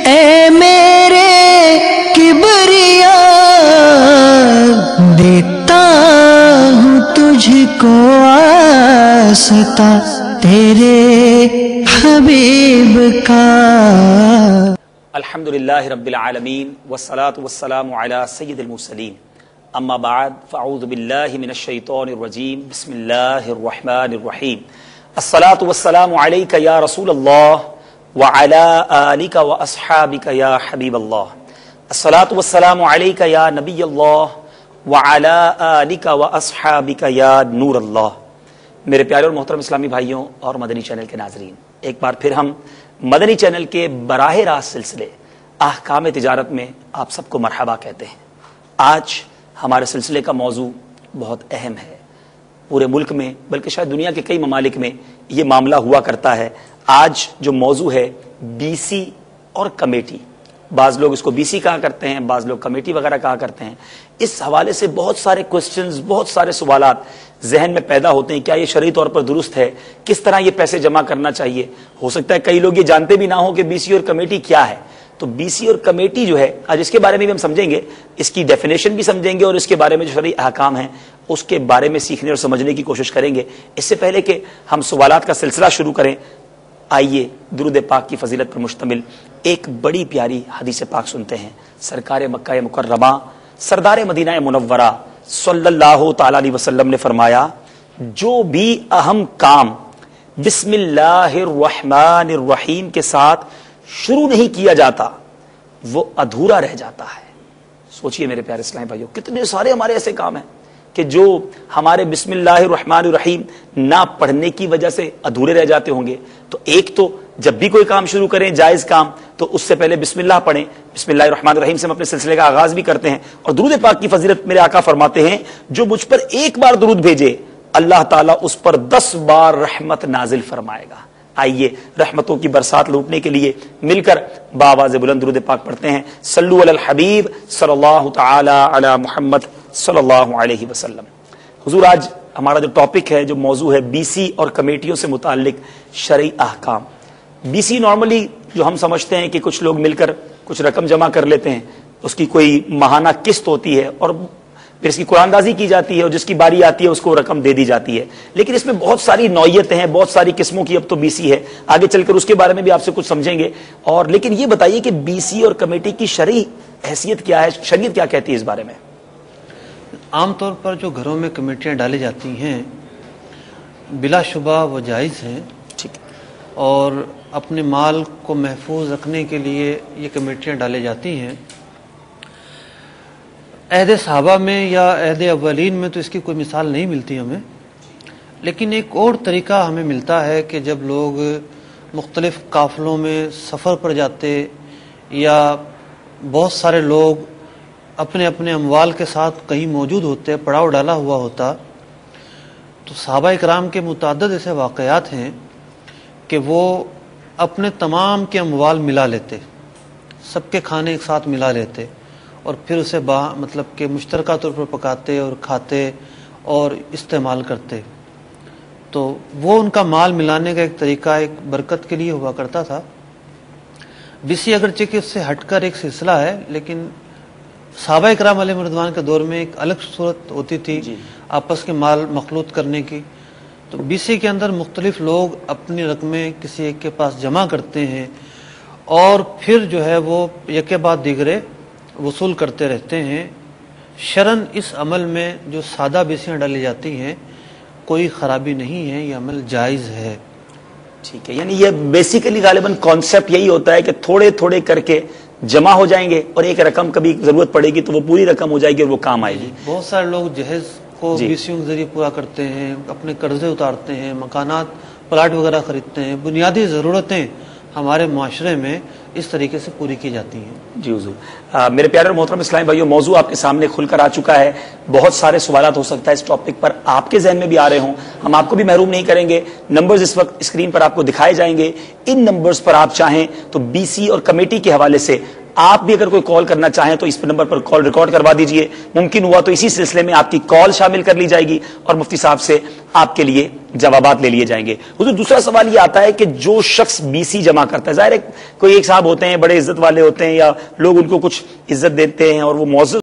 اے میرے کبریا دیتا ہوں تجھ کو آستا تیرے حبیب کا۔ الحمدللہ رب العالمین والصلاة والسلام علی سید المرسلین، اما بعد فاعوذ باللہ من الشیطان الرجیم، بسم اللہ الرحمن الرحیم۔ الصلاة والسلام علیک یا رسول اللہ وعلی آلک واصحابک یا حبیب اللہ۔ الصلاة والسلام علیک یا نبی اللہ وعلی آلک واصحابک یا نور اللہ۔ میرے پیارے اور محترم اسلامی بھائیوں اور مدنی چینل کے ناظرین، ایک بار پھر ہم مدنی چینل کے براہ راست سلسلے احکام تجارت میں آپ سب کو مرحبا کہتے ہیں۔ آج ہمارے سلسلے کا موضوع بہت اہم ہے۔ پورے ملک میں بلکہ شاید دنیا کے کئی ممالک میں یہ معاملہ ہوا کرتا ہے۔ آج جو موضوع ہے بی سی اور کمیٹی، بعض لوگ اس کو بی سی کہا کرتے ہیں، بعض لوگ کمیٹی وغیرہ کہا کرتے ہیں۔ اس حوالے سے بہت سارے کوسچنز، بہت سارے سوالات ذہن میں پیدا ہوتے ہیں۔ کیا یہ شرعی طور پر درست ہے؟ کس طرح یہ پیسے جمع کرنا چاہیے؟ ہو سکتا ہے کئی لوگ یہ جانتے بھی نہ ہوں کہ بی سی اور کمیٹی کیا ہے۔ تو بی سی اور کمیٹی جو ہے آج اس کے بارے میں بھی ہم سمجھیں گے، اس کی ڈیفینیشن بھی سمجھیں گے اور اس کے بارے میں جو شرعی احکام ہیں اس کے بارے میں سیکھنے اور سمجھنے کی کوشش کریں گے۔ اس سے پہلے کہ ہم سوالات کا سلسلہ شروع کریں، آئیے درود پاک کی فضیلت پر مشتمل ایک بڑی پیاری حدیث پاک سنتے ہیں۔ سرکار مکہ مکرمہ سردار مدینہ منورہ صلی اللہ تعالی علیہ وسلم نے فرمایا، جو بھی اہم کام بسم اللہ الرحمن الرحیم کے ساتھ شروع نہیں کیا جاتا وہ ادھورا رہ جاتا ہے۔ سوچئے میرے پیارے اسلامی بھائیوں، کتنے سارے ہمارے ایسے کام ہیں کہ جو ہمارے بسم اللہ الرحمن الرحیم نہ پڑھنے کی وجہ سے ادھورے رہ جاتے ہوں گے۔ تو ایک تو جب بھی کوئی کام شروع کریں، جائز کام، تو اس سے پہلے بسم اللہ پڑھیں۔ بسم اللہ الرحمن الرحیم سے ہم اپنے سلسلے کا آغاز بھی کرتے ہیں۔ اور درود پاک کی فضیلت میرے آقا فرماتے ہیں، جو مجھ پر ایک بار درود بھیجے اللہ تعالیٰ اس پر 10 بار رحمت نازل فرمائے گا۔ آئیے رحمتوں کی برسات لوٹنے کے لیے مل کر بآواز بلند درود پاک پڑھتے ہیں۔ صلو علی الحبیب صلی اللہ تعالی علی محمد صلی اللہ علیہ وسلم۔ حضور، آج ہمارا جو ٹاپک ہے، جو موضوع ہے بی سی اور کمیٹیوں سے متعلق شرعی احکام۔ بی سی نارملی جو ہم سمجھتے ہیں کہ کچھ لوگ مل کر کچھ رقم جمع کر لیتے ہیں، اس کی کوئی ماہانہ قسط ہوتی ہے اور پھر اس کی قرآن دازی کی جاتی ہے اور جس کی باری آتی ہے اس کو رقم دے دی جاتی ہے۔ لیکن اس میں بہت ساری نوعیتیں ہیں، بہت ساری قسموں کی اب تو بی سی ہے۔ آگے چل کر اس کے بارے میں بھی آپ سے کچھ سمجھیں گے۔ اور لیکن یہ بتائیے کہ بی سی اور کمیٹی کی شرعی حیثیت کیا ہے، شریعت کیا کہتی ہے اس بارے میں؟ عام طور پر جو گھروں میں کمیٹیاں ڈالی جاتی ہیں بلا شبہ وہ جائز ہیں، ٹھیک، اور اپنے مال کو محفوظ رکھنے کے لیے یہ کمیٹیاں ڈالی جاتی ہیں۔ عہد صحابہ میں یا عہد اولین میں تو اس کی کوئی مثال نہیں ملتی ہمیں، لیکن ایک اور طریقہ ہمیں ملتا ہے کہ جب لوگ مختلف قافلوں میں سفر پر جاتے یا بہت سارے لوگ اپنے اپنے اموال کے ساتھ کہیں موجود ہوتے، پڑاؤ ڈالا ہوا ہوتا، تو صحابہ اکرام کے متعدد ایسے واقعات ہیں کہ وہ اپنے تمام کے اموال ملا لیتے، سب کے کھانے ایک ساتھ ملا لیتے اور پھر اسے مطلب کہ مشترکہ طور پر پکاتے اور کھاتے اور استعمال کرتے۔ تو وہ ان کا مال ملانے کا ایک طریقہ ایک برکت کے لیے ہوا کرتا تھا۔ بی سی اگرچہ کہ اس سے ہٹ کر ایک سلسلہ ہے، لیکن صحابہ اکرام علیہ رضوان کے دور میں ایک الگ صورت ہوتی تھی آپس کے مال مخلوط کرنے کی۔ تو بی سی کے اندر مختلف لوگ اپنی رقمیں کسی ایک کے پاس جمع کرتے ہیں اور پھر جو ہے وہ یک بعد دیگرے وصول کرتے رہتے ہیں۔ شرعاً اس عمل میں جو سادہ بیسیاں ڈالی جاتی ہیں کوئی خرابی نہیں ہے، یہ عمل جائز ہے۔ ٹھیک ہے، یعنی یہ بیسیکلی غالباً کانسیپٹ یہی ہوتا ہے کہ تھوڑے تھوڑے کر کے جمع ہو جائیں گے اور ایک رقم کبھی ضرورت پڑے گی تو وہ پوری رقم ہو جائے گی اور وہ کام آئے گی۔ بہت سارے لوگ جہیز کو بیسیوں کے ذریعے پورا کرتے ہیں، اپنے قرضے اتارتے ہیں، مکانات پلاٹ وغیرہ خریدتے ہیں، بنیادی ضرورتیں ہمارے معاشرے میں اس طریقے سے پوری کی جاتی ہیں۔ جی حضور، میرے پیارے اور محترم اسلامی بھائیوں، موضوع آپ کے سامنے کھل کر آ چکا ہے۔ بہت سارے سوالات ہو سکتا ہے اس ٹاپک پر آپ کے ذہن میں بھی آ رہے ہوں، ہم آپ کو بھی محروم نہیں کریں گے۔ نمبرز اس وقت اسکرین پر آپ کو دکھائے جائیں گے، ان نمبرز پر آپ چاہیں تو بی سی اور کمیٹی کے حوالے سے آپ بھی اگر کوئی کال کرنا چاہیں تو اس نمبر پر کال ریکارڈ کروا دیجئے، ممکن ہوا تو اسی سلسلے میں آپ کی کال شامل کر لی جائے گی اور مفتی صاحب سے آپ کے لیے جوابات لے لیے جائیں گے۔ حضور دوسرا سوال یہ آتا ہے کہ جو شخص BC جمع کرتا ہے، ظاہر ہے کوئی ایک صاحب ہوتے ہیں بڑے عزت والے ہوتے ہیں یا لوگ ان کو کچھ عزت دیتے ہیں اور وہ معزز